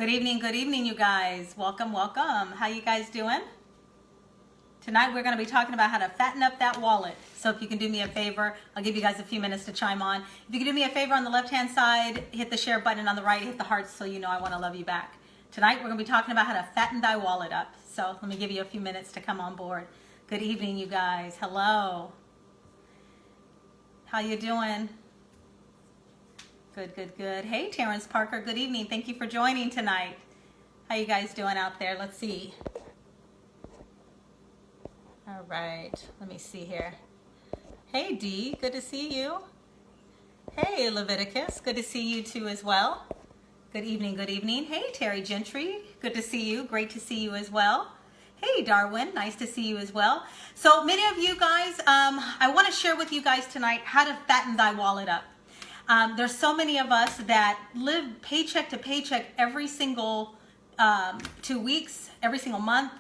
Good evening, you guys. Welcome, welcome. How you guys doing? Tonight we're going to be talking about how to fatten up that wallet. So if you can do me a favor, I'll give you guys a few minutes to chime on. If you can do me a favor on the left-hand side, hit the share button, and on the right, hit the hearts so you know I want to love you back. Tonight we're going to be talking about how to fatten thy wallet up. So let me give you a few minutes to come on board. Good evening, you guys. Hello. How you doing? Good. Hey, Terrence Parker, good evening. Thank you for joining tonight. How you guys doing out there? Let's see. All right, let me see here. Hey, Dee, good to see you. Hey, Leviticus, good to see you too as well. Good evening. Hey, Terry Gentry, good to see you. Great to see you as well. Hey, Darwin, nice to see you as well. So many of you guys, I want to share with you guys tonight how to fatten thy wallet up. There's so many of us that live paycheck to paycheck every single 2 weeks, every single month,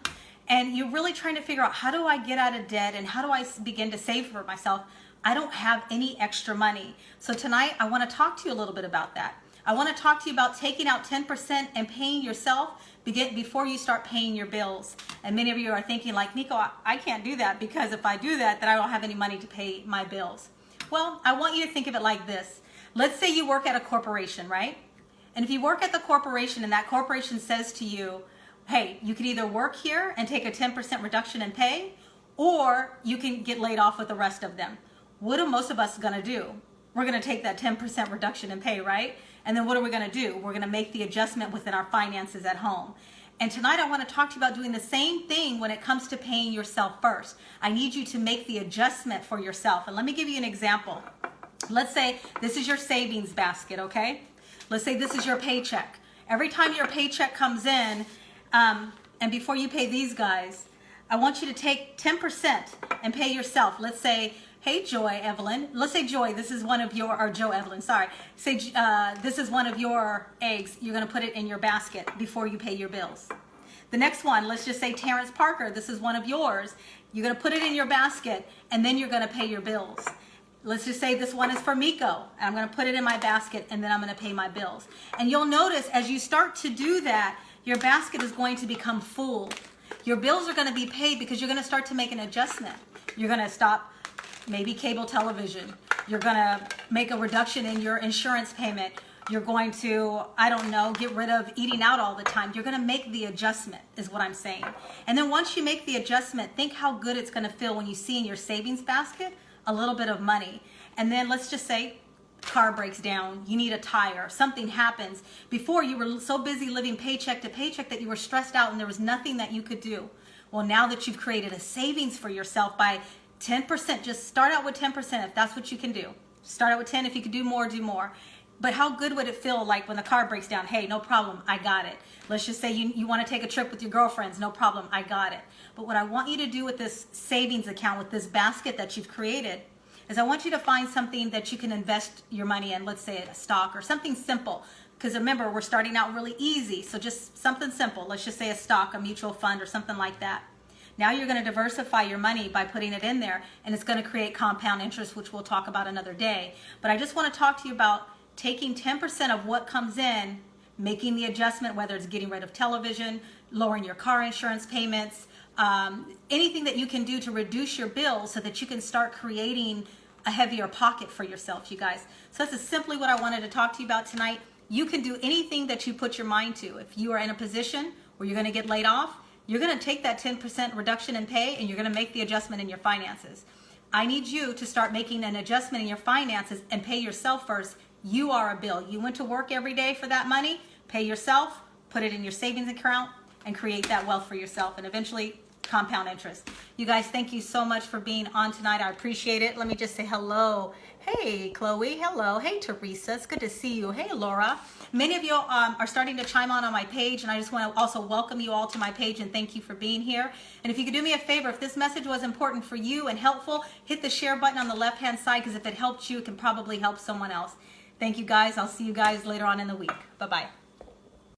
and you're really trying to figure out, how do I get out of debt and how do I begin to save for myself? I don't have any extra money. So tonight I want to talk to you a little bit about that. I want to talk to you about taking out 10% and paying yourself before you start paying your bills. And many of you are thinking like, Nico, I can't do that, because if I do that, then I don't have any money to pay my bills. Well, I want you to think of it like this. Let's say you work at a corporation, right? And if you work at the corporation and that corporation says to you, hey, you can either work here and take a 10% reduction in pay, or you can get laid off with the rest of them. What are most of us gonna do? We're gonna take that 10% reduction in pay, right? And then what are we gonna do? We're gonna make the adjustment within our finances at home. And tonight I wanna talk to you about doing the same thing when it comes to paying yourself first. I need you to make the adjustment for yourself. And let me give you an example. Let's say this is your savings basket, okay? Let's say this is your paycheck. Every time your paycheck comes in, and before you pay these guys, I want you to take 10% and pay yourself. Let's say, hey, Joy Evelyn. Let's say, Joy, this is one of your, or Joe Evelyn, sorry. Say, this is one of your eggs. You're gonna put it in your basket before you pay your bills. The next one, let's just say Terrence Parker, this is one of yours. You're gonna put it in your basket, and then you're gonna pay your bills. Let's just say this one is for Miko. I'm gonna put it in my basket, and then I'm gonna pay my bills. And you'll notice as you start to do that, your basket is going to become full. Your bills are gonna be paid because you're gonna start to make an adjustment. You're gonna stop maybe cable television. You're gonna make a reduction in your insurance payment. You're going to, I don't know, get rid of eating out all the time. You're gonna make the adjustment, is what I'm saying. And then once you make the adjustment, think how good it's gonna feel when you see in your savings basket a little bit of money. And then let's just say car breaks down, you need a tire, something happens. Before, you were so busy living paycheck to paycheck that you were stressed out and there was nothing that you could do. Well, now that you've created a savings for yourself by 10%, just start out with 10% if that's what you can do. Start out with 10. If you could do more, do more. But how good would it feel like when the car breaks down? Hey, no problem, I got it. Let's just say you want to take a trip with your girlfriends. No problem, I got it. But what I want you to do with this savings account, with this basket that you've created, is I want you to find something that you can invest your money in. Let's say a stock or something simple. Because remember, we're starting out really easy. So just something simple. Let's just say a stock, a mutual fund, or something like that. Now you're going to diversify your money by putting it in there, and it's going to create compound interest, which we'll talk about another day. But I just want to talk to you about taking 10% of what comes in, making the adjustment, whether it's getting rid of television, lowering your car insurance payments, anything that you can do to reduce your bills so that you can start creating a heavier pocket for yourself, you guys. So this is simply what I wanted to talk to you about tonight. You can do anything that you put your mind to. If you are in a position where you're going to get laid off, you're going to take that 10% reduction in pay and you're going to make the adjustment in your finances. I need you to start making an adjustment in your finances and pay yourself first. You are a bill. You went to work every day for that money. Pay yourself, put it in your savings account, and create that wealth for yourself, and eventually compound interest. You guys, thank you so much for being on tonight. I appreciate it. Let me just say hello. Hey, Chloe. Hello. Hey, Teresa. It's good to see you. Hey, Laura. Many of you are starting to chime on my page, and I just want to also welcome you all to my page and thank you for being here. And if you could do me a favor, if this message was important for you and helpful, hit the share button on the left-hand side, because if it helped you, it can probably help someone else. Thank you, guys. I'll see you guys later on in the week. Bye-bye.